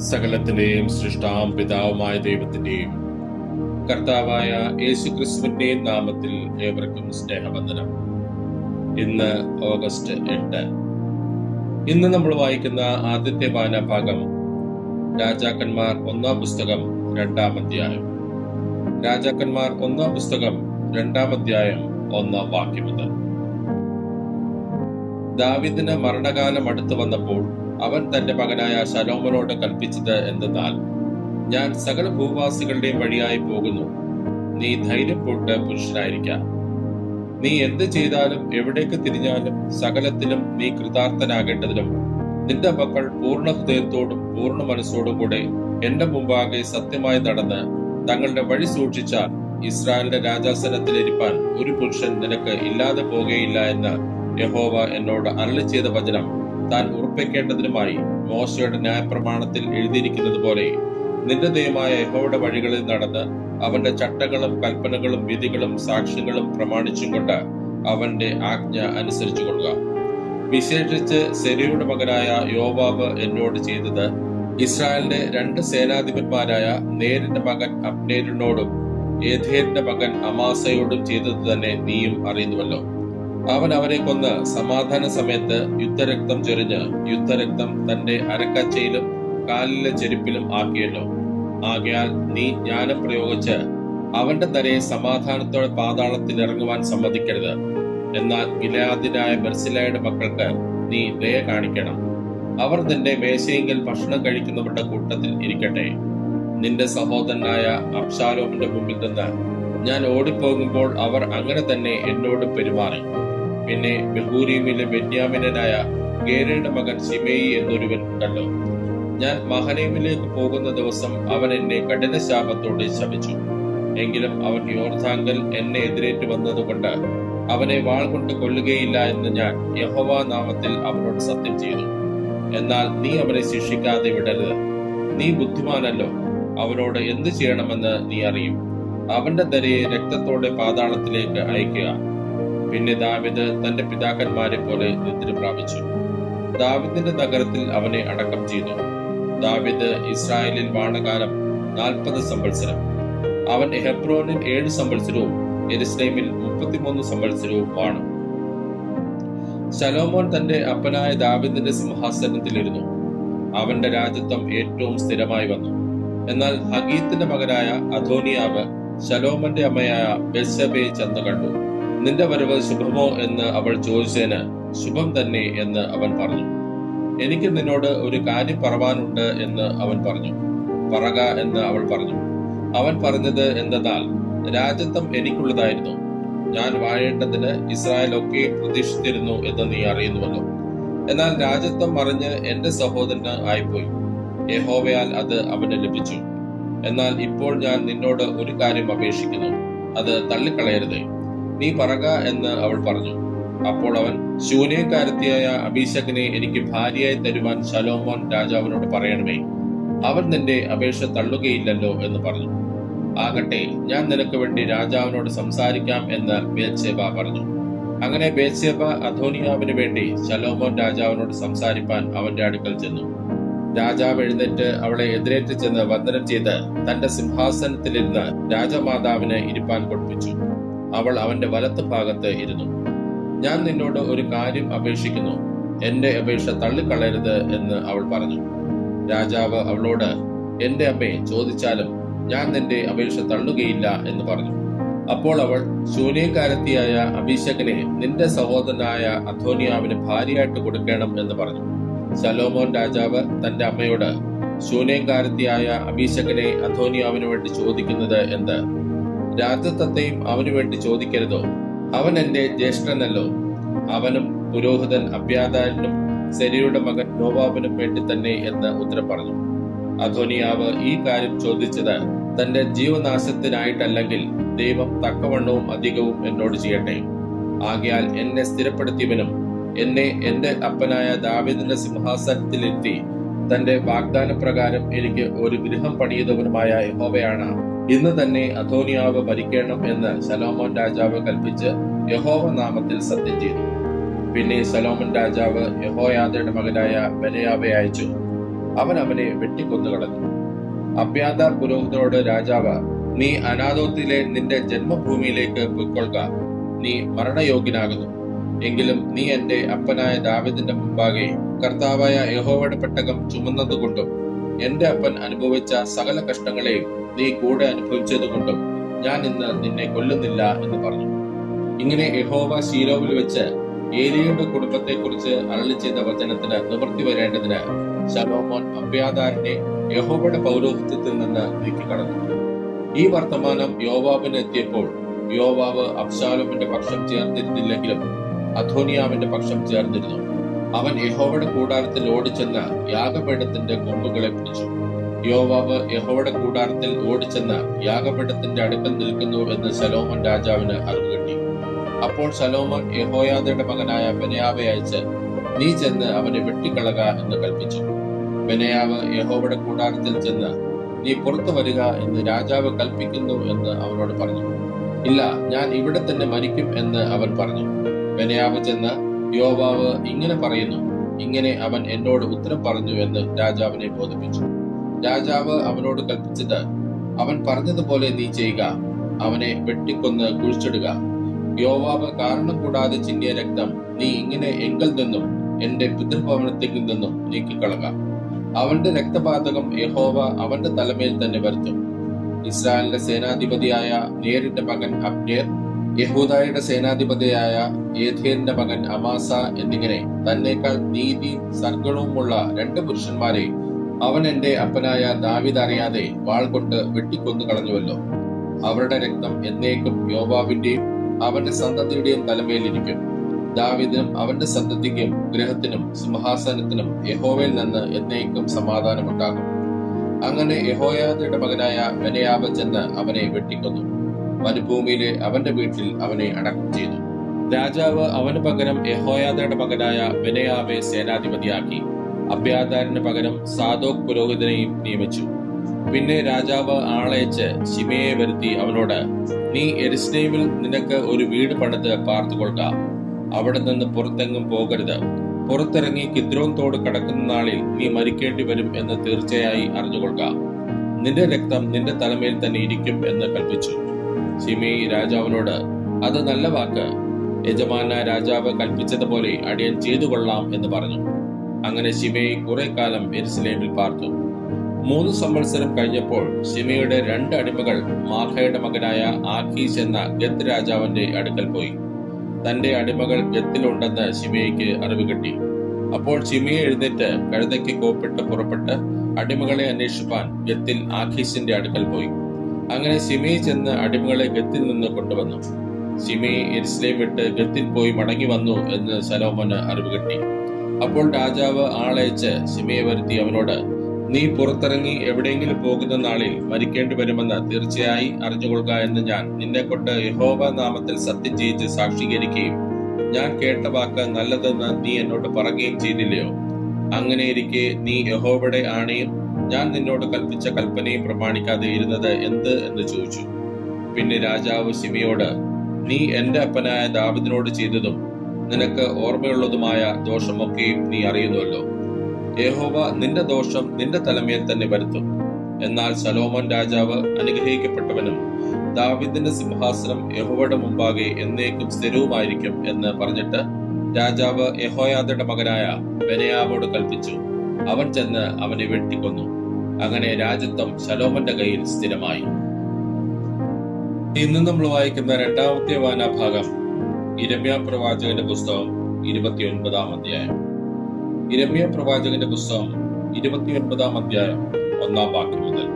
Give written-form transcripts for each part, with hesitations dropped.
സകലത്തിന്റെയും സൃഷ്ടാവും പിതാവുമായ ദൈവത്തിന്റെയും കർത്താവായ യേശുക്രിസ്തുവിന്റെയും നാമത്തിൽ ഏവർക്കും സ്നേഹവന്ദനം. ഇന്ന് ഓഗസ്റ്റ് 8. ഇന്ന് നമ്മൾ വായിക്കുന്ന ആദ്യത്തെ വായനാഭാഗം രാജാക്കന്മാർ 1-ാം പുസ്തകം 2-ാം അധ്യായം. രാജാക്കന്മാർ 1-ാം പുസ്തകം 2-ാം അധ്യായം 1-ാം വാക്യം മുതൽ. ദാവീദിന് മരണകാലം അടുത്തു വന്നപ്പോൾ അവൻ തന്റെ മകനായ ശലോമോനോട് കൽപ്പിച്ചത് എന്തെന്നാൽ, ഞാൻ സകല ഭൂവാസികളുടെയും വഴിയായി പോകുന്നു, നീ ധൈര്യപ്പെട്ട് പുരുഷനായിരിക്കാം. നീ എന്ത് ചെയ്താലും എവിടേക്ക് തിരിഞ്ഞാലും സകലത്തിലും നീ കൃതാർത്ഥനാകേണ്ടതിനും നിന്റെ മക്കൾ പൂർണ്ണ ഹൃദയത്തോടും പൂർണ്ണ മനസ്സോടും കൂടെ എന്റെ മുമ്പാകെ സത്യമായി നടന്ന് തങ്ങളുടെ വഴി സൂക്ഷിച്ചാൽ ഇസ്രായേലിന്റെ രാജാസനത്തിലിരിപ്പാൻ ഒരു പുരുഷൻ നിനക്ക് ഇല്ലാതെ പോകുകയില്ല എന്ന് യഹോവ എന്നോട് അരുളി ചെയ്ത വചനം താൻ ഉറപ്പിക്കേണ്ടതിനുമായി മോശയുടെ ന്യായപ്രമാണത്തിൽ എഴുതിയിരിക്കുന്നത് പോലെ നിന്റെ ദൈവമായ യഹോവയുടെ വഴികളിൽ നടന്ന് അവന്റെ ചട്ടങ്ങളും കൽപ്പനകളും വിധികളും സാക്ഷ്യങ്ങളും പ്രമാണിച്ചും കൊണ്ട് അവന്റെ ആജ്ഞ അനുസരിച്ചു കൊള്ളുക. വിശേഷിച്ച് സെരൂയുടെ മകനായ യോവാബ് എന്നോട് ചെയ്തത് ഇസ്രായേലിന്റെ 2 സേനാധിപന്മാരായ നേരിന്റെ മകൻ അബ്നേരിനോടും ഏഥേരിന്റെ മകൻ അമാസയോടും ചെയ്തത് തന്നെ നീയും അറിയുന്നുവല്ലോ. അവൻ അവരെ കൊന്ന് സമാധാന സമയത്ത് യുദ്ധരക്തം ചൊരിഞ്ഞ് യുദ്ധരക്തം തന്റെ അരക്കച്ചയിലും കാലിലെ ചെരുപ്പിലും ആക്കിയല്ലോ. ആകയാൽ നീ ജ്ഞാനം പ്രയോഗിച്ച് അവന്റെ തലയെ സമാധാനത്തോടെ പാതാളത്തിൽ ഇറങ്ങുവാൻ സമ്മതിക്കരുത്. എന്നാൽ ഗിലെയാദിനായ ബർസിലായുടെ മക്കൾക്ക് നീ ദയ കാണിക്കണം. അവർ നിന്റെ മേശയെങ്കിൽ ഭക്ഷണം കഴിക്കുന്നവരുടെ കൂട്ടത്തിൽ ഇരിക്കട്ടെ. നിന്റെ സഹോദരനായ അബ്ശാലോമിന്റെ മുമ്പിൽ നിന്ന് ഞാൻ ഓടിപ്പോകുമ്പോൾ അവർ അങ്ങനെ തന്നെ എന്നോട് പെരുമാറി. പിന്നെ ബഹൂരീമിലെ ബെന്യാമിനായ ഗേരയുടെ മകൻ ശിമേയി എന്നൊരുവൻ ഉണ്ടല്ലോ. ഞാൻ മഹനേമിലേക്ക് പോകുന്ന ദിവസം അവൻ എന്നെ കഠിന ശാപത്തോടെ ശപിച്ചു. എങ്കിലും അവൻ യോർദാങ്കൽ എന്നെ എതിരേറ്റ് വന്നതുകൊണ്ട് അവനെ വാൾ കൊണ്ട് കൊല്ലുകയില്ല എന്ന് ഞാൻ യഹോവ നാമത്തിൽ അവനോട് സത്യം ചെയ്തു. എന്നാൽ നീ അവനെ ശിക്ഷിക്കാതെ വിടരുത്. നീ ബുദ്ധിമാനല്ലോ, അവനോട് എന്ത് ചെയ്യണമെന്ന് നീ അറിയും. അവന്റെ തലയെ രക്തത്തോടെ പാതാളത്തിലേക്ക് അയക്കുക. പിന്നെ ദാവീദ് തന്റെ പിതാക്കന്മാരെ പോലെ നിദ്ര പ്രാപിച്ചു. ദാവീദിന്റെ നഗരത്തിൽ അവനെ അടക്കം ചെയ്തു. ദാവീദ് ഇസ്രായേലിൽ വാണകാലം 40 സംവത്സരം. അവൻ ഹെബ്രോനിൽ 7 സംവത്സരവും യെരൂശലേമിൽ 33 സംവത്സരവും വാണു. ശലോമോൻ തന്റെ അപ്പനായ ദാവീദിന്റെ സിംഹാസനത്തിലിരുന്നു. അവന്റെ രാജ്യത്വം ഏറ്റവും സ്ഥിരമായി വന്നു. എന്നാൽ ഹഗീത്തിന്റെ മകനായ അദോനിയാവ് ശലോമോന്റെ അമ്മയായ ബത്ശേബയെ ചെന്ന് കണ്ടു. നിന്റെ വരവ് ശുഭമോ എന്ന് അവൾ ചോദിച്ചതിന് ശുഭം തന്നെ എന്ന് അവൻ പറഞ്ഞു. എനിക്ക് നിന്നോട് ഒരു കാര്യം പറവാനുണ്ട് എന്ന് അവൻ പറഞ്ഞു. പറക എന്ന് അവൾ പറഞ്ഞു. അവൻ പറഞ്ഞത് എന്തെന്നാൽ, രാജ്യത്വം എനിക്കുള്ളതായിരുന്നു. ഞാൻ വാഴേണ്ടതിന് ഇസ്രായേൽ ഒക്കെ പ്രതീക്ഷിച്ചിരുന്നു എന്ന് നീ അറിയുന്നുവല്ലോ. എന്നാൽ രാജ്യത്വം മറിഞ്ഞ് എന്റെ സഹോദരന് ആയിപ്പോയി. യഹോവയാൽ അത് അവന് ലഭിച്ചു. എന്നാൽ ഇപ്പോൾ ഞാൻ നിന്നോട് ഒരു കാര്യം അപേക്ഷിക്കുന്നു, അത് തള്ളിക്കളയരുതേ. നീ പറക എന്ന് അവൾ പറഞ്ഞു. അപ്പോൾ അവൻ, ശൂനേംകാരത്തിയായ അബീശകിനെ എനിക്ക് ഭാര്യയായി തരുവാൻ ശലോമോൻ രാജാവിനോട് പറയണമേ. അവൻ നിന്റെ അപേക്ഷ തള്ളുകയില്ലല്ലോ എന്ന് പറഞ്ഞു. ആകട്ടെ, ഞാൻ നിനക്ക് വേണ്ടി രാജാവിനോട് സംസാരിക്കാം എന്ന് ബേത്ശേബ പറഞ്ഞു. അങ്ങനെ ബേത്ശേബ അദോനിയാവിന് വേണ്ടി ശലോമോൻ രാജാവിനോട് സംസാരിപ്പാൻ അവന്റെ അടുക്കൽ ചെന്നു. രാജാവ് എഴുന്നേറ്റ് അവളെ എതിരേറ്റ് ചെന്ന് വന്ദനം ചെയ്ത് തന്റെ സിംഹാസനത്തിലിരുന്ന് രാജമാതാവിന് ഇരിപ്പാൻ കൊടുപ്പിച്ചു. അവൾ അവന്റെ വലത്ത് ഭാഗത്ത് ഇരുന്നു. ഞാൻ നിന്നോട് ഒരു കാര്യം അപേക്ഷിക്കുന്നു, എന്റെ അപേക്ഷ തള്ളിക്കളയരുത് എന്ന് അവൾ പറഞ്ഞു. രാജാവ് അവളോട്, എന്റെ അമ്മയെ ചോദിച്ചാലും ഞാൻ നിന്റെ അപേക്ഷ തള്ളുകയില്ല എന്ന് പറഞ്ഞു. അപ്പോൾ അവൾ, ശൂനേംകാരത്തിയായ അബീശകിനെ നിന്റെ സഹോദരനായ അദോനിയാവിന് ഭാര്യയായിട്ട് കൊടുക്കണം എന്ന് പറഞ്ഞു. ശലോമോൻ രാജാവ് തന്റെ അമ്മയോട്, ശൂനേംകാരത്തിയായ അബീശകിനെ അദോനിയാവിന് വേണ്ടി ചോദിക്കുന്നത് എന്ത്? രാജ്യത്വത്തെയും അവനു വേണ്ടി ചോദിക്കരുതോ? അവൻ എന്റെ ജ്യേഷ്ഠനല്ലോ. അവനും പുരോഹിതൻ അബ്യാഥാരിനും സെരൂയുടെ മകൻ യോവാബിനും വേണ്ടി തന്നെ എന്ന് ഉത്തരം പറഞ്ഞു. അദോനിയാവ് ഈ കാര്യം ചോദിച്ചത് തന്റെ ജീവനാശത്തിനായിട്ടല്ലെങ്കിൽ ദൈവം തക്കവണ്ണവും അധികവും എന്നോട് ചെയ്യട്ടെ. ആകയാൽ എന്നെ സ്ഥിരപ്പെടുത്തിയവനും എന്നെ എന്റെ അപ്പനായ ദാവീദിന്റെ സിംഹാസനത്തിലെത്തി തന്റെ വാഗ്ദാന പ്രകാരം എനിക്ക് ഒരു ഗൃഹം പണിയതവനുമായ യഹോവയാണ്. ഇന്ന് തന്നെ അദോനിയാവ് മരിക്കണം എന്ന് ശലോമോൻ രാജാവ് കൽപ്പിച്ച് യഹോവ നാമത്തിൽ സത്യം ചെയ്തു. പിന്നെ ശലോമോൻ രാജാവ് യഹോയാദയുടെ മകനായ ബെനായാവെ അയച്ചു. അവൻ അവനെ വെട്ടിക്കൊന്നുകളഞ്ഞു. അബ്യാഥാർ പുരോഹിതനോട് രാജാവ്, നീ അനാഥോത്തിലെ നിന്റെ ജന്മഭൂമിയിലേക്ക് പൊയ്ക്കൊള്ളുക. നീ മരണയോഗ്യനാകുന്നു. എങ്കിലും നീ എന്റെ അപ്പനായ ദാവീദിന്റെ മുമ്പാകെ കർത്താവായ യഹോവയുടെ പെട്ടകം ചുമന്നതുകൊണ്ടും എന്റെ അപ്പൻ അനുഭവിച്ച സകല കഷ്ടങ്ങളെയും നീ കൂടെ അനുഭവിച്ചതുകൊണ്ടും ഞാൻ ഇന്ന് നിന്നെ കൊല്ലുന്നില്ല എന്ന് പറഞ്ഞു. ഇങ്ങനെ യഹോവ ശീലോവിൽ വെച്ച് ഏലിയുടെ കുടുംബത്തെക്കുറിച്ച് അരുളി ചെയ്ത വചനത്തിന് നിവൃത്തി വരേണ്ടതിന് ശലോമോൻ അബ്യാഥാരിനെ യഹോവയുടെ പൗരോഹിത്യത്തിൽ നിന്ന് നീക്കിക്കളഞ്ഞു. ഈ വർത്തമാനം യോവാബിന് എത്തിയപ്പോൾ യോവാബ് അബ്ശാലോമിന്റെ പക്ഷം ചേർന്നിരുന്നില്ലെങ്കിലും അധോനിയാവിന്റെ പക്ഷം ചേർന്നിരുന്നു. അവൻ യഹോവയുടെ കൂടാരത്തിൽ ഓടിച്ചെന്ന് യാഗപീഠത്തിന്റെ കൊമ്പുകളെ പിടിച്ചു. യോവാബ് യഹോവയുടെ കൂടാരത്തിൽ ഓടിച്ചെന്ന് യാഗപീഠത്തിന്റെ അടുക്കൽ നിൽക്കുന്നു എന്ന് ശലോമോൻ രാജാവിന് അറിവ് കിട്ടി. അപ്പോൾ ശലോമോൻ യഹോയാദയുടെ മകനായ ബെനായാവെ അയച്ച്, നീ ചെന്ന് അവനെ വെട്ടിക്കളക എന്ന് കൽപ്പിച്ചു. ബെനായാവ് യഹോവയുടെ കൂടാരത്തിൽ ചെന്ന്, നീ പുറത്തു വരിക എന്ന് രാജാവ് കൽപ്പിക്കുന്നു എന്ന് അവനോട് പറഞ്ഞു. ഇല്ല, ഞാൻ ഇവിടെ തന്നെ മരിക്കും എന്ന് അവൻ പറഞ്ഞു. ബെനായാവ് ചെന്ന്, യോവാബ് ഇങ്ങനെ പറയുന്നു, ഇങ്ങനെ അവൻ എന്നോട് ഉത്തരം പറഞ്ഞു എന്ന് രാജാവിനെ ബോധിപ്പിച്ചു. രാജാവ് അവനോട് കൽപ്പിച്ചത്, അവൻ പറഞ്ഞതുപോലെ നീ ചെയ്യുക, അവനെ വെട്ടിക്കൊന്ന് കുഴിച്ചിടുക. യോവാബ് കാരണം കൂടാതെ ചിന്നിയ രക്തം നീ ഇങ്ങനെ എങ്കിൽ നിന്നും എന്റെ പിതൃഭവനത്തിൽ നിന്നും നീക്കിക്കളക. അവന്റെ രക്തപാതകം യഹോവ അവന്റെ തലമേൽ തന്നെ വരുത്തും. ഇസ്രായേലിന്റെ സേനാധിപതിയായ നേരിന്റെ മകൻ അബ്നേർ, യഹൂദായുടെ സേനാധിപതിയായ യേഥേരിന്റെ മകൻ അമാസ എന്നിങ്ങനെ തന്നേക്കാൾ നീതിയും സദ്ഗുണവുമുള്ള 2 പുരുഷന്മാരെ അവൻ എന്റെ അപ്പനായ ദാവീദ് അറിയാതെ വാൾ കൊണ്ട് വെട്ടിക്കൊന്നു കളഞ്ഞുവല്ലോ. അവരുടെ രക്തം എന്നേക്കും യോവാബിന്റെയും അവന്റെ സന്തതിയുടെയും തലമേലിരിക്കും. ദാവീദിനും അവന്റെ സന്തതിക്കും ഗൃഹത്തിനും സിംഹാസനത്തിനും യഹോവയിൽ നിന്ന് എന്നേക്കും സമാധാനമുണ്ടാകും. അങ്ങനെ യഹോയാദയുടെ മകനായ ബെനായാവ് ചെന്ന് അവനെ വെട്ടിക്കൊന്നു. മരുഭൂമിയിലെ അവന്റെ വീട്ടിൽ അവനെ അടക്കം ചെയ്തു. രാജാവ് അവന് പകരം യഹോയാദയുടെ മകനായ ബെനായാവെ സേനാധിപതിയാക്കി. അബ്യാഥാരിന് പകരം സാദോക് പുരോഹിതനെയും നിയമിച്ചു. പിന്നെ രാജാവ് ആളയച്ച് ശിമെയെ വരുത്തി അവനോട്, നീ യെരുശലേമിൽ നിനക്ക് ഒരു വീട് പണിത് പാർത്തുകൊള്ളുക. അവിടെ നിന്ന് പുറത്തെങ്ങും പോകരുത്. പുറത്തിറങ്ങി കിദ്രോൻ തോട് കടക്കുന്ന നാളിൽ നീ മരിക്കേണ്ടി വരും എന്ന് തീർച്ചയായി അറിഞ്ഞുകൊള്ളുക. നിന്റെ രക്തം നിന്റെ തലമേൽ തന്നെ ഇരിക്കും എന്ന് കൽപ്പിച്ചു. ശിമെയി രാജാവിനോട്, അത് നല്ല വാക്ക്, യജമാന രാജാവ് കൽപ്പിച്ചതുപോലെ അടിയൻ ചെയ്തു കൊള്ളാം എന്ന് പറഞ്ഞു. അങ്ങനെ ശിമെയി കുറെ കാലം യെരുശലേമിൽ പാർത്തു. 3 സംവത്സരം കഴിഞ്ഞപ്പോൾ ശിമെയുടെ 2 അടിമകൾ മാഖയുടെ മകനായ ആഖീശ് എന്ന ഗത്ത് രാജാവിന്റെ അടുക്കൽ പോയി. തന്റെ അടിമകൾ ഗത്തിലുണ്ടെന്ന് ശിമെയ്ക്ക് അറിവ് കിട്ടി. അപ്പോൾ ശിമെയി എഴുന്നേറ്റ് കഴുതയ്ക്ക് കോപ്പിട്ട് പുറപ്പെട്ട് അടിമകളെ അന്വേഷിപ്പാൻ ഗത്തിൽ ആഖീശിന്റെ അടുക്കൽ പോയി. അങ്ങനെ ശിമെയി ചെന്ന് അടിമകളെ ഗത്തിൽ നിന്ന് കൊണ്ടുവന്നു. ശിമെയി യെരുശലേം വിട്ട് ഗത്തിൽ പോയി മടങ്ങി വന്നു എന്ന് ശലോമോന് അറിവ് കിട്ടി. അപ്പോൾ രാജാവ് ആളയച്ച് ശിമെയെ വരുത്തി അവനോട്, നീ പുറത്തിറങ്ങി എവിടെയെങ്കിലും പോകുന്ന നാളിൽ മരിക്കേണ്ടി വരുമെന്ന് തീർച്ചയായി അറിഞ്ഞുകൊള്ളുക എന്ന് ഞാൻ നിന്നെ കൊണ്ട് യഹോവ നാമത്തിൽ സത്യം ചെയ്ത് സാക്ഷീകരിക്കുകയും ഞാൻ കേട്ട വാക്ക് നല്ലതെന്ന് നീ എന്നോട് പറയുകയും ചെയ്തില്ലയോ? അങ്ങനെയിരിക്കെ നീ യഹോവയുടെ ആണയും ഞാൻ നിന്നോട് കൽപ്പിച്ച കൽപ്പനയും പ്രമാണിക്കാതെ ഇരുന്നത് എന്ത് എന്ന് ചോദിച്ചു. പിന്നെ രാജാവ് ശിമെയോട്, നീ എന്റെ അപ്പനായ ദാവീദിനോട് ചെയ്തതും നിനക്ക് ഓർമ്മയുള്ളതുമായ ദോഷമൊക്കെയും നീ അറിയുന്നുവല്ലോ. യഹോവ നിന്റെ ദോഷം നിന്റെ തലമേൽ തന്നെ വരുത്തും. എന്നാൽ ശലോമോൻ രാജാവ് അനുഗ്രഹിക്കപ്പെട്ടവനും ദാവീദിന്റെ സിംഹാസനം യഹോവയുടെ മുമ്പാകെ എന്നേക്കും സ്ഥിരവുമായിരിക്കും എന്ന് പറഞ്ഞിട്ട് രാജാവ് യഹോയാദയുടെ മകനായ ബെനായാവോട് കൽപ്പിച്ചു. അവൻ ചെന്ന് അവനെ വെട്ടിക്കൊന്നു. അങ്ങനെ രാജത്വം ശലോമോന്റെ കയ്യിൽ സ്ഥിരമായി. ഇന്ന് നമ്മൾ വായിക്കുന്ന 2ാമത്തെ വായനാഭാഗം യിരെമ്യാ പ്രവാചകന്റെ പുസ്തകം 29-ാം അധ്യായം. യിരെമ്യാ പ്രവാചകന്റെ പുസ്തകം 29-ാം അധ്യായം 1-ാം വാക്യം മുതൽ.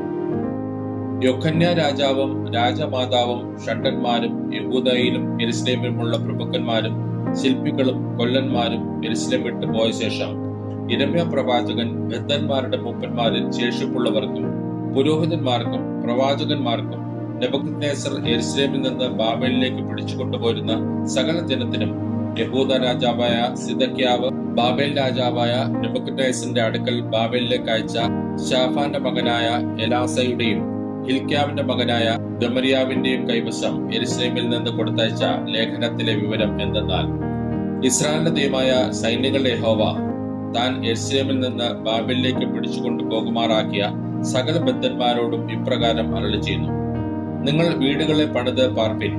യൊഖന്യാ രാജാവും രാജമാതാവും ഷണ്ഡന്മാരും യഹൂദയിലും യെരുശലേമിലുമുള്ള പ്രഭുക്കന്മാരും ശില്പികളും കൊല്ലന്മാരും യെരുശലേം വിട്ടു പോയ ശേഷം യിരെമ്യാ പ്രവാചകൻ ബദ്ധന്മാരുടെ മൂപ്പന്മാരിൽ ശേഷിപ്പുള്ളവർക്കും പുരോഹിതന്മാർക്കും പ്രവാചകന്മാർക്കും നെബൂഖദ്നേസർ യെരുശലേമിൽ നിന്ന് ബാബേലിലേക്ക് പിടിച്ചുകൊണ്ടുപോരുന്ന സകല ജനത്തിനും യഹൂദ രാജാവായ സിദെക്കീയാവ് ബാബേൽ രാജാവായ നെബൂഖദ്നേസറിന്റെ അടുക്കൽ ബാബേലിലേക്ക് അയച്ച ശാഫാന്റെ മകനായ എലാസയുടെയും ഹിൽക്യാവിന്റെ മകനായ ഗമരിയാവിന്റെയും കൈവശം യെരുശലേമിൽ നിന്ന് കൊടുത്തയച്ച ലേഖനത്തിലെ വിവരം എന്തെന്നാൽ, ഇസ്രായേലിന്റെ ദൈവമായ സൈന്യങ്ങളുടെ യഹോവ താൻ യെരൂശലേമിൽ നിന്ന് ബാബേലിലേക്ക് പിടിച്ചുകൊണ്ടു പോകുമാറാക്കിയ സകല ബദ്ധന്മാരോടും ഇപ്രകാരം അരുളിച്ചെയ്യുന്നു: നിങ്ങൾ വീടുകളെ പണിത് പാർപ്പിൻ,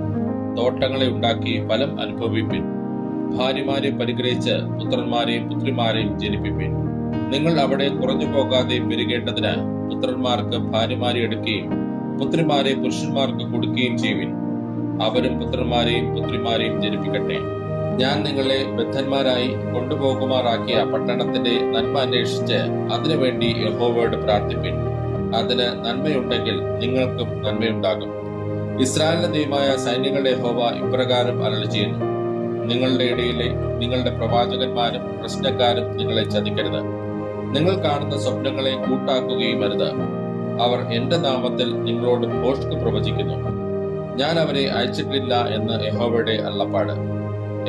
തോട്ടങ്ങളെ ഉണ്ടാക്കി ഫലം അനുഭവിപ്പിൻ, ഭാര്യമാരെ പരിഗ്രഹിച്ച് പുത്രന്മാരെയും പുത്രിമാരെയും ജനിപ്പിപ്പിൻ. നിങ്ങൾ അവിടെ കുറഞ്ഞു പോകാതെ പെരുകേണ്ടതിന് പുത്രന്മാർക്ക് ഭാര്യമാരെ എടുക്കുകയും പുത്രിമാരെ പുരുഷന്മാർക്ക് കൊടുക്കുകയും ചെയ്യുവിൻ. അവരും പുത്രന്മാരെയും പുത്രിമാരെയും ജനിപ്പിക്കട്ടെ. ഞാൻ നിങ്ങളെ ബദ്ധന്മാരായി കൊണ്ടുപോകുമാറാക്കിയ പട്ടണത്തിന്റെ നന്മ അന്വേഷിച്ച് അതിനുവേണ്ടി യഹോവയോട് പ്രാർത്ഥിപ്പിൻ. അതിന് നന്മയുണ്ടെങ്കിൽ നിങ്ങൾക്കും നന്മയുണ്ടാകും. ഇസ്രായേലിന്റെ ദൈവമായ സൈന്യങ്ങളുടെ യഹോവ ഇപ്രകാരം അരുളിച്ചെയ്യുന്നു: നിങ്ങളുടെ ഇടയിലെ നിങ്ങളുടെ പ്രവാചകന്മാരും പ്രശ്നക്കാരും നിങ്ങളെ ചതിക്കരുത്. നിങ്ങൾ കാണുന്ന സ്വപ്നങ്ങളെ കൂട്ടാക്കുകയും അരുത്. അവർ എന്റെ നാമത്തിൽ നിങ്ങളോട് ഭോഷ്ക് പ്രവചിക്കുന്നു. ഞാൻ അവരെ അയച്ചിട്ടില്ല എന്ന് യഹോവയുടെ അരുളപ്പാട്.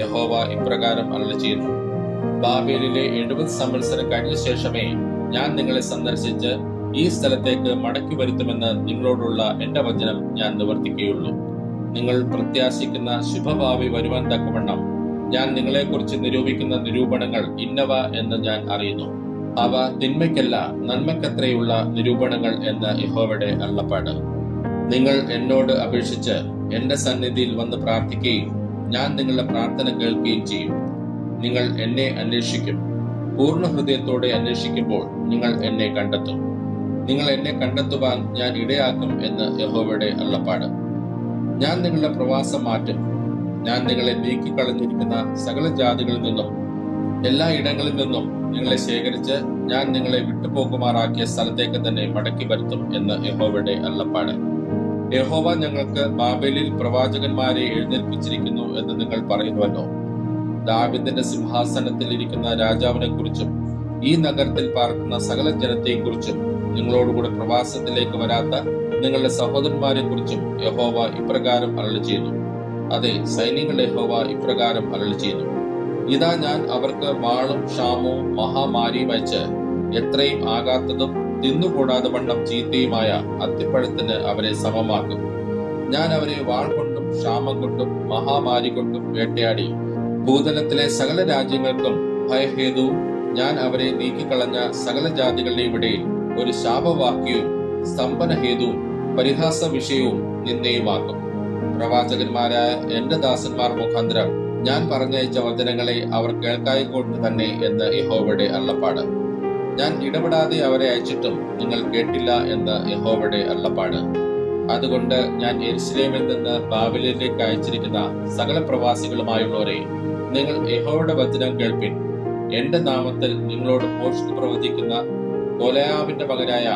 യഹോവ ഇപ്രകാരം അരുളിച്ചെയ്യുന്നു: ബാബേലിലെ 70 സംവത്സരം കഴിഞ്ഞ ശേഷമേ ഞാൻ നിങ്ങളെ സന്ദർശിച്ച് ഈ സ്ഥലത്തേക്ക് മടക്കി വരുത്തുമെന്ന് നിങ്ങളോടുള്ള എന്റെ വചനം ഞാൻ നിവർത്തിക്കുകയുള്ളൂ. നിങ്ങൾ പ്രത്യാശിക്കുന്ന ശുഭഭാവി വരുവാൻ തക്കവണ്ണം ഞാൻ നിങ്ങളെക്കുറിച്ച് നിരൂപിക്കുന്ന നിരൂപണങ്ങൾ ഇന്നവ എന്ന് ഞാൻ അറിയുന്നു. അവ തിന്മയ്ക്കല്ല നന്മയ്ക്കത്രയുള്ള നിരൂപണങ്ങൾ എന്ന് യഹോവയുടെ അരുളപ്പാട്. നിങ്ങൾ എന്നോട് അപേക്ഷിച്ച് എന്റെ സന്നിധിയിൽ വന്ന് പ്രാർത്ഥിക്കുകയും ഞാൻ നിങ്ങളുടെ പ്രാർത്ഥന കേൾക്കുകയും ചെയ്യും. നിങ്ങൾ എന്നെ അന്വേഷിക്കും. പൂർണ്ണ ഹൃദയത്തോടെ അന്വേഷിക്കുമ്പോൾ നിങ്ങൾ എന്നെ കണ്ടെത്തും. നിങ്ങൾ എന്നെ കണ്ടെത്തുവാൻ ഞാൻ ഇടയാക്കും എന്ന് യഹോവയുടെ അരുളപ്പാട്. ഞാൻ നിങ്ങളുടെ പ്രവാസം മാറ്റും. ഞാൻ നിങ്ങളെ നീക്കിക്കളഞ്ഞിരിക്കുന്ന സകല ജാതികളിൽ നിന്നും എല്ലാ ഇടങ്ങളിൽ നിന്നും നിങ്ങളെ ശേഖരിച്ച് ഞാൻ നിങ്ങളെ വിട്ടുപോകുമാറാക്കിയ സ്ഥലത്തേക്ക് തന്നെ മടക്കി വരുത്തും എന്ന് യഹോവയുടെ അരുളപ്പാട്. യഹോവ ഞങ്ങൾക്ക് ബാബേലിൽ പ്രവാചകന്മാരെ എഴുന്നേൽപ്പിച്ചിരിക്കുന്നു എന്ന് നിങ്ങൾ പറയുന്നുവല്ലോ. ദാവീദിന്റെ സിംഹാസനത്തിൽ ഇരിക്കുന്ന രാജാവിനെ കുറിച്ചും ഈ നഗരത്തിൽ പാർക്കുന്ന സകല ജനത്തെയും കുറിച്ചും നിങ്ങളോടുകൂടെ പ്രവാസത്തിലേക്ക് വരാത്ത നിങ്ങളുടെ സഹോദരന്മാരെ കുറിച്ചും യഹോവ ഇപ്രകാരം അരുളിച്ചെയ്യുന്നു. അതെ, സൈന്യങ്ങളുടെ യഹോവ ഇപ്രകാരം അരുളിച്ചെയ്യുന്നു: ഇതാ, ഞാൻ അവർക്ക് വാളും ക്ഷാമവും മഹാമാരിയും അയച്ച് എത്രയും ആകാത്തതും തിന്നുകൂടാതെ വണ്ണം ചീത്തയുമായ അത്തിപ്പഴത്തിന് അവരെ സമമാക്കും. ഞാൻ അവരെ വാൾ കൊണ്ടും ക്ഷാമം കൊണ്ടും മഹാമാരി കൊണ്ടും വേട്ടയാടി ഭൂതലത്തിലെ സകല രാജ്യങ്ങൾക്കും ഭയഹേതുവും ഞാൻ അവരെ നീക്കിക്കളഞ്ഞ സകല ജാതികളുടെയും ഇടയിൽ ഒരു ശാപവാക്യവും സ്തംഭനഹേതുവും പരിഹാസ വിഷയവും നിന്ദയുമാക്കും. പ്രവാചകന്മാരായ എന്റെ ദാസന്മാർ മുഖാന്തരം ഞാൻ പറഞ്ഞയച്ച വചനങ്ങളെ അവർ കേൾക്കായിക്കൊണ്ട് തന്നെ എന്ന് യഹോവയുടെ അരുളപ്പാട്. ഞാൻ ഇടപെടാതെ അവരെ അയച്ചിട്ടും നിങ്ങൾ കേട്ടില്ല എന്ന് യഹോവയുടെ അരുളപ്പാട്. അതുകൊണ്ട് ഞാൻ യെരൂശലേമിൽ നിന്ന് ബാബേലിലേക്ക് അയച്ചിരിക്കുന്ന സകല പ്രവാസികളുമായുള്ളവരെ, നിങ്ങൾ യഹോവയുടെ വചനം കേൾപ്പിൻ. എന്റെ നാമത്തിൽ നിങ്ങളോട് ഭോഷ്ക് പ്രവചിക്കുന്ന കൊലയാവിന്റെ മകനായ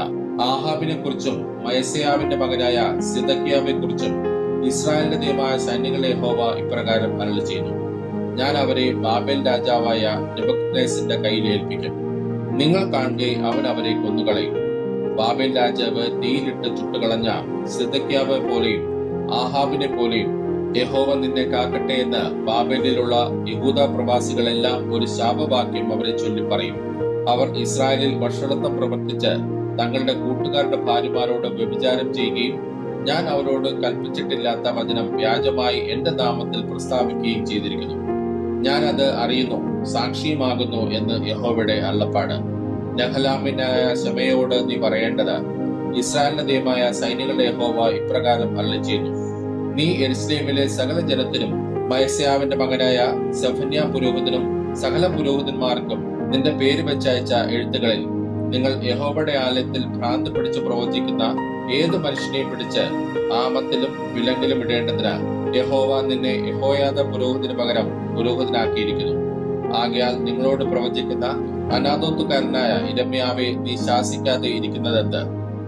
ആഹാബിനെ കുറിച്ചും മയസയാവിന്റെ മകനായ സിദക്കിയാവിനെ കുറിച്ചും ഇസ്രായേലിന്റെ ദൈവമായ സൈന്യങ്ങളുടെ യഹോവ ഇപ്രകാരം അരുളിച്ചെയ്യുന്നു: ഞാൻ അവരെ ബാബേൽ രാജാവായ നെബൂഖദ്നേസറിന്റെ കയ്യിൽ ഏൽപ്പിക്കും. നിങ്ങൾ കാണുകെ അവൻ അവരെ കൊന്നുകളയും. ബാബേൽ രാജാവ് തീയിലിട്ട് ചുട്ടുകളഞ്ഞ സിദക്കിയാവെ പോലെയും ആഹാബിനെ പോലെയും യഹോവ നിന്നെ കാക്കട്ടെ എന്ന് ബാബേലിലുള്ള യഹൂദ പ്രവാസികളെല്ലാം ഒരു ശാപവാക്യം അവരെ ചൊല്ലി പറയും. അവർ ഇസ്രായേലിൽ വഷളത്വം പ്രവർത്തിച്ച് തങ്ങളുടെ കൂട്ടുകാരുടെ ഭാര്യമാരോട് വ്യഭിചാരം ചെയ്യുകയും ഞാൻ അവരോട് കൽപ്പിച്ചിട്ടില്ലാത്ത വചനം വ്യാജമായി എന്റെ നാമത്തിൽ പ്രസ്താവിക്കുകയും ചെയ്തിരിക്കുന്നു. ഞാൻ അത് അറിയുന്നു, സാക്ഷിയുമാകുന്നു എന്ന് യഹോവയുടെ അരുളപ്പാട്. നെഹലാമിനായ ശമയോട് നീ പറയേണ്ടത്: ഇസ്രായേലിന്റെ ദൈവമായ സൈന്യങ്ങളുടെ യഹോവ ഇപ്രകാരം അരുളിച്ചെയ്യുന്നു: നീ യെരൂശലേമിലെ സകല ജനത്തിനും മയസയാവിന്റെ മകനായ സെഫന്യാ പുരോഹിതനും സകല പുരോഹിതന്മാർക്കും നിന്റെ പേര് വെച്ചയച്ച എഴുത്തുകളിൽ, നിങ്ങൾ യഹോവയുടെ ആലയത്തിൽ ഭ്രാന്ത് പിടിച്ച് പ്രവചിക്കുന്ന ഏത് മനുഷ്യനെയും പിടിച്ച് ആമത്തിലും വിലങ്ങിലും ഇടേണ്ടതിന് യഹോവ നിന്നെ യഹോയാദ പുരോഹിതന് പകരം പുരോഹിതനാക്കിയിരിക്കുന്നു. ആകയാൽ നിങ്ങളോട് പ്രവചിക്കുന്ന അനാഥോത്തുകാരനായ യിരെമ്യാവേ, നീ ശാസിക്കാതെ ഇരിക്കുന്നതെന്ത്?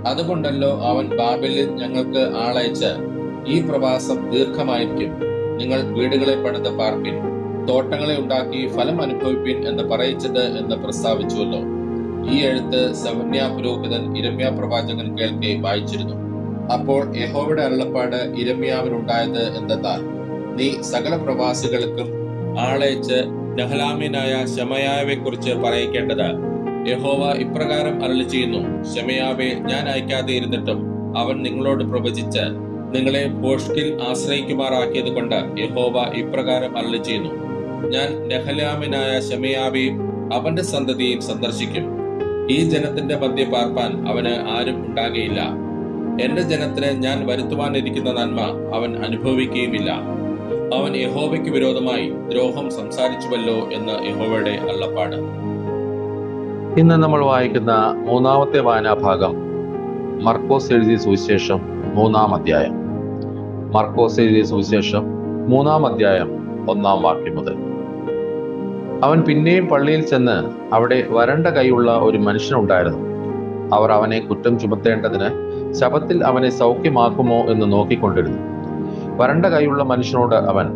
അതുകൊണ്ടല്ലോ അവൻ ബാബേലിൽ ഞങ്ങൾക്ക് ആളയച്ച് ഈ പ്രവാസം ദീർഘമായിരിക്കും, നിങ്ങൾ വീടുകളെ പണിത് പാർപ്പിൻ, തോട്ടങ്ങളെ ഉണ്ടാക്കി ഫലം അനുഭവിപ്പിൻ എന്ന് പറയിച്ചത് എന്ന് പ്രസ്താവിച്ചുവല്ലോ. ഈ എഴുത്ത് സെഫന്യാ പുരോഹിതൻ യിരെമ്യാ പ്രവാചകൻ കേൾക്കെ വായിച്ചിരുന്നു. അപ്പോൾ യഹോവയുടെ അരുളപ്പാട് യിരെമ്യാവിനുണ്ടായത് എന്തെന്നാൽ: നീ സകല പ്രവാസികൾക്കും ആളയച്ച് നെഹലാമ്യനായ ശമയാവെ കുറിച്ച് പറയിക്കേണ്ടത്: യഹോവ ഇപ്രകാരം അരുളിച്ചെയ്യുന്നു, ശമയാവെ ഞാൻ അയക്കാതെ ഇരുന്നിട്ടും അവൻ നിങ്ങളോട് പ്രവചിച്ച് നിങ്ങളെ ഭോഷ്കിൽ ആശ്രയിക്കുമാറാക്കിയത് കൊണ്ട് യഹോവ ഇപ്രകാരം അരുളിച്ചെയ്യുന്നു: ഞാൻ നെഹലാമ്യനായ ശമയാവെയും അവന്റെ സന്തതിയും സന്ദർശിക്കും. ഈ ജനത്തിന്റെ മധ്യേ പാർപ്പാൻ അവന് ആരും ഉണ്ടാകുകയില്ല. എന്റെ ജനത്തിന് ഞാൻ വരുത്തുവാനിരിക്കുന്ന നന്മ അവൻ അനുഭവിക്കുകയുമില്ല. അവൻ യഹോവയ്ക്ക് വിരോധമായി ദ്രോഹം സംസാരിച്ചുവല്ലോ എന്ന് യഹോവയുടെ അരുളപ്പാട്. ഇന്ന് നമ്മൾ വായിക്കുന്ന മൂന്നാമത്തെ വായനാഭാഗം മർക്കോസ് എഴുതിയ സുവിശേഷം 3-ാം അധ്യായം. മർക്കോസ് എഴുതിയ സുവിശേഷം 3-ാം അധ്യായം 1-ാം വാക്യം മുതൽ. അവൻ പിന്നെയും പള്ളിയിൽ ചെന്ന് അവിടെ വരണ്ട കൈയുള്ള ഒരു മനുഷ്യനുണ്ടായിരുന്നു. അവർ അവനെ കുറ്റം ചുമത്തേണ്ടതിന് ശബ്ബത്തിൽ അവനെ സൗഖ്യമാക്കുമോ എന്ന് നോക്കിക്കൊണ്ടിരുന്നു. വരണ്ട കൈയുള്ള മനുഷ്യനോട് അവൻ,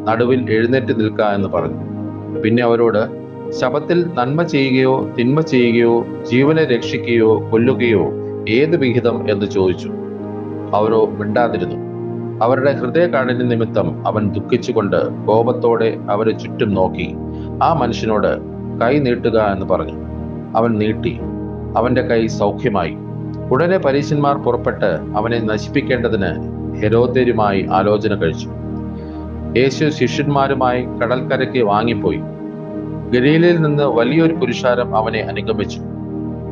നടുവിൽ എഴുന്നേറ്റ് നിൽക്ക എന്ന് പറഞ്ഞു. പിന്നെ അവരോട്, ശബ്ബത്തിൽ നന്മ ചെയ്യുകയോ തിന്മ ചെയ്യുകയോ ജീവനെ രക്ഷിക്കുകയോ കൊല്ലുകയോ ഏത് വിഹിതം എന്ന് ചോദിച്ചു. അവരോ മിണ്ടാതിരുന്നു. അവരുടെ ഹൃദയകാഠിന്യ നിമിത്തം അവൻ ദുഃഖിച്ചുകൊണ്ട് കോപത്തോടെ അവരെ ചുറ്റും നോക്കി ആ മനുഷ്യനോട്, കൈ നീട്ടുക എന്ന് പറഞ്ഞു. അവൻ നീട്ടി, അവന്റെ കൈ സൗഖ്യമായി. ഉടനെ പരീശന്മാർ പുറപ്പെട്ട് അവനെ നശിപ്പിക്കേണ്ടതിന് ഹെരോദ്യരുമായി ആലോചന കഴിച്ചു. യേശു ശിഷ്യന്മാരുമായി കടൽക്കരയ്ക്ക് വാങ്ങിപ്പോയി. ഗലീലയിൽ നിന്ന് വലിയൊരു പുരുഷാരം അവനെ അനുഗമിച്ചു.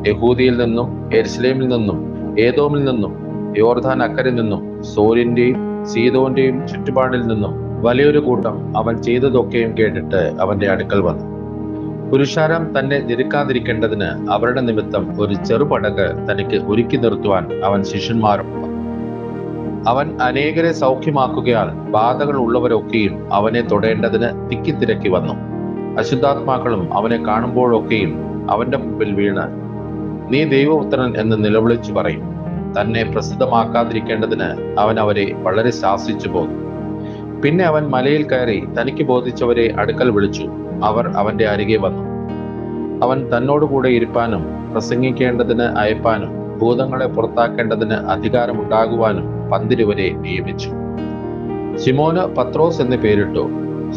യഹൂദിയിൽ നിന്നും യെരുശലേമിൽ നിന്നും ഏദോമിൽ നിന്നും യോർദാൻ അക്കരെ നിന്നും സോരിന്റെയും സീദോന്റെയും ചുറ്റുപാടിൽ നിന്നും വലിയൊരു കൂട്ടം അവൻ ചെയ്തതൊക്കെയും കേട്ടിട്ട് അവന്റെ അടുക്കൽ വന്നു. പുരുഷാരം തന്നെ ഞെരുക്കാതിരിക്കേണ്ടതിന് അവരുടെ നിമിത്തം ഒരു ചെറുപടക് തനിക്ക് ഒരുക്കി നിർത്തുവാൻ അവൻ ശിഷ്യന്മാരും. അവൻ അനേകരെ സൗഖ്യമാക്കുകയാൽ ബാധകൾ ഉള്ളവരൊക്കെയും അവനെ തൊടേണ്ടതിന് തിക്കിത്തിരക്കി വന്നു. അശുദ്ധാത്മാക്കളും അവനെ കാണുമ്പോഴൊക്കെയും അവന്റെ മുമ്പിൽ വീണ്, നീ ദൈവപുത്രൻ എന്ന് നിലവിളിച്ചു പറയും. തന്നെ പ്രസിദ്ധമാക്കാതിരിക്കേണ്ടതിന് അവൻ അവരെ വളരെ ശാസിച്ചു പോന്നു. പിന്നെ അവൻ മലയിൽ കയറി തനിക്ക് ബോധിച്ചവരെ അടുക്കൽ വിളിച്ചു. അവർ അവന്റെ അരികെ വന്നു. അവൻ തന്നോടുകൂടെ ഇരിപ്പാനും പ്രസംഗിക്കേണ്ടതിന് അയപ്പാനും ഭൂതങ്ങളെ പുറത്താക്കേണ്ടതിന് അധികാരമുണ്ടാകുവാനും 12 നിയമിച്ചു. ശിമോന് പത്രോസ് എന്ന് പേരിട്ടു.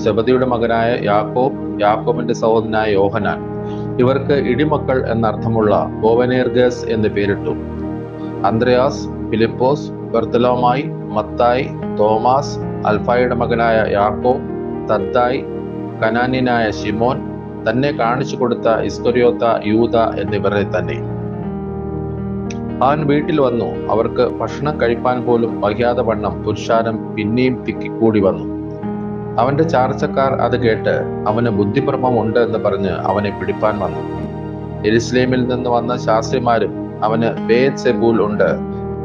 സെബദിയുടെ മകനായ യാക്കോബ്, യാക്കോബിന്റെ സഹോദരനായ യോഹനാൻ, ഇവർക്ക് ഇടിമക്കൾ എന്നർത്ഥമുള്ള ബോവനേർഗസ് എന്ന് പേരിട്ടു. അന്ത്രയാസ്, ഫിലിപ്പോസ്, ബർത്തലോമായി, മത്തായി, തോമാസ്, അൽഫായുടെ മകനായ യാക്കോബ്, തദ്ദായി, കനാന്യനായ ശിമോൻ, തന്നെ കാണിച്ചു കൊടുത്ത ഇസ്കറിയോത്ത യൂദ എന്നിവരെ തന്നെ. അവൻ വീട്ടിൽ വന്നു. അവർക്ക് ഭക്ഷണം കഴിപ്പാൻ പോലും വയ്യാതെ വണ്ണം പുരുഷാരം പിന്നെയും തിക്കിക്കൂടി വന്നു. അവന്റെ ചാർച്ചക്കാർ അത് കേട്ട് അവന് ബുദ്ധിഭ്രമം ഉണ്ട് എന്ന് പറഞ്ഞ് അവനെ പിടിപ്പാൻ വന്നു. യെരുശലേമിൽ നിന്ന് വന്ന ശാസ്ത്രിമാരും അവന് ബേത്സെബൂൽ ഉണ്ട്,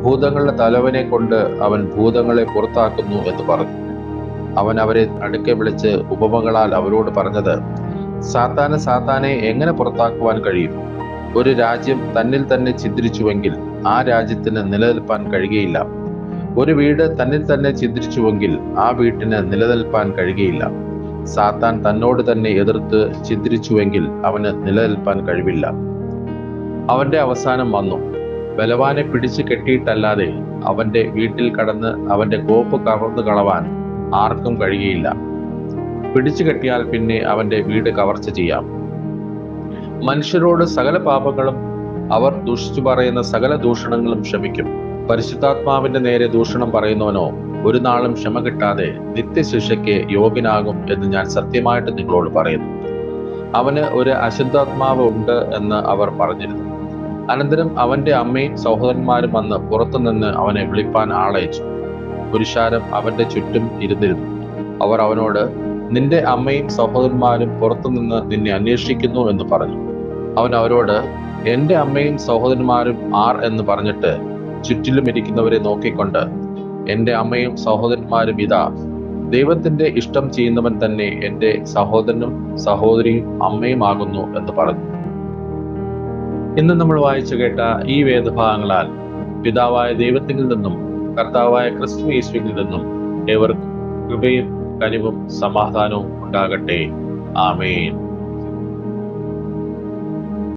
ഭൂതങ്ങളുടെ തലവനെ കൊണ്ട് അവൻ ഭൂതങ്ങളെ പുറത്താക്കുന്നു എന്ന് പറഞ്ഞു. അവൻ അവരെ അടുക്കെ വിളിച്ച് ഉപമകളാൽ അവരോട് പറഞ്ഞത്, സാത്താനെ എങ്ങനെ പുറത്താക്കുവാൻ കഴിയും? ഒരു രാജ്യം തന്നിൽ തന്നെ ഛിദ്രിച്ചുവെങ്കിൽ ആ രാജ്യത്തിന് നിലനിൽപ്പാൻ കഴിയുകയില്ല. ഒരു വീട് തന്നിൽ തന്നെ ഛിദ്രിച്ചുവെങ്കിൽ ആ വീട്ടിന് നിലനിൽപ്പാൻ കഴിയുകയില്ല. സാത്താൻ തന്നോട് തന്നെ എതിർത്ത് ഛിദ്രിച്ചുവെങ്കിൽ അവന് നിലനിൽപ്പാൻ കഴിവില്ല. അവന്റെ അവസാനം വന്നു. ബലവാനെ പിടിച്ചു കെട്ടിയിട്ടല്ലാതെ അവന്റെ വീട്ടിൽ കടന്ന് അവന്റെ കോപ്പ് കവർന്നു കളവാൻ ആർക്കും കഴിയുകയില്ല. പിടിച്ചു കെട്ടിയാൽ പിന്നെ അവന്റെ വീട് കവർച്ച ചെയ്യാം. മനുഷ്യരോട് സകല പാപങ്ങളും അവർ ദൂഷിച്ചു പറയുന്ന സകല ദൂഷണങ്ങളും ക്ഷമിക്കും. പരിശുദ്ധാത്മാവിന്റെ നേരെ ദൂഷണം പറയുന്നവനോ ഒരു നാളും ക്ഷമ കിട്ടാതെ നിത്യശിക്ഷയ്ക്ക് യോഗ്യനാകും എന്ന് ഞാൻ സത്യമായിട്ട് നിങ്ങളോട് പറയുന്നു. അവന് ഒരു അശുദ്ധാത്മാവ് ഉണ്ട് എന്ന് അവർ പറഞ്ഞിരുന്നു. അനന്തരം അവന്റെ അമ്മയും സഹോദരന്മാരും വന്ന് പുറത്തുനിന്ന് അവനെ വിളിപ്പാൻ ആളയച്ചു. പുരുഷാരം അവന്റെ ചുറ്റും ഇരുന്നിരുന്നു. അവർ അവനോട്, നിന്റെ അമ്മയും സഹോദരന്മാരും പുറത്തുനിന്ന് നിന്നെ അന്വേഷിക്കുന്നു എന്ന് പറഞ്ഞു. അവൻ അവരോട്, എന്റെ അമ്മയും സഹോദരന്മാരും ആർ എന്ന് പറഞ്ഞിട്ട് ചുറ്റിലും ഇരിക്കുന്നവരെ നോക്കിക്കൊണ്ട്, എന്റെ അമ്മയും സഹോദരന്മാരും ഇതാ, ദൈവത്തിന്റെ ഇഷ്ടം ചെയ്യുന്നവൻ തന്നെ എന്റെ സഹോദരനും സഹോദരിയും അമ്മയും ആകുന്നു എന്ന് പറഞ്ഞു. ഇന്ന് നമ്മൾ വായിച്ചു കേട്ട ഈ വേദഭാഗങ്ങളാൽ പിതാവായ ദൈവത്തിൽ നിന്നും കർത്താവായ ക്രിസ്തു യേശുവിൽ നിന്നും ഏവർക്കും കൃപയും കനിവും സമാധാനവും ഉണ്ടാകട്ടെ. ആമേൻ.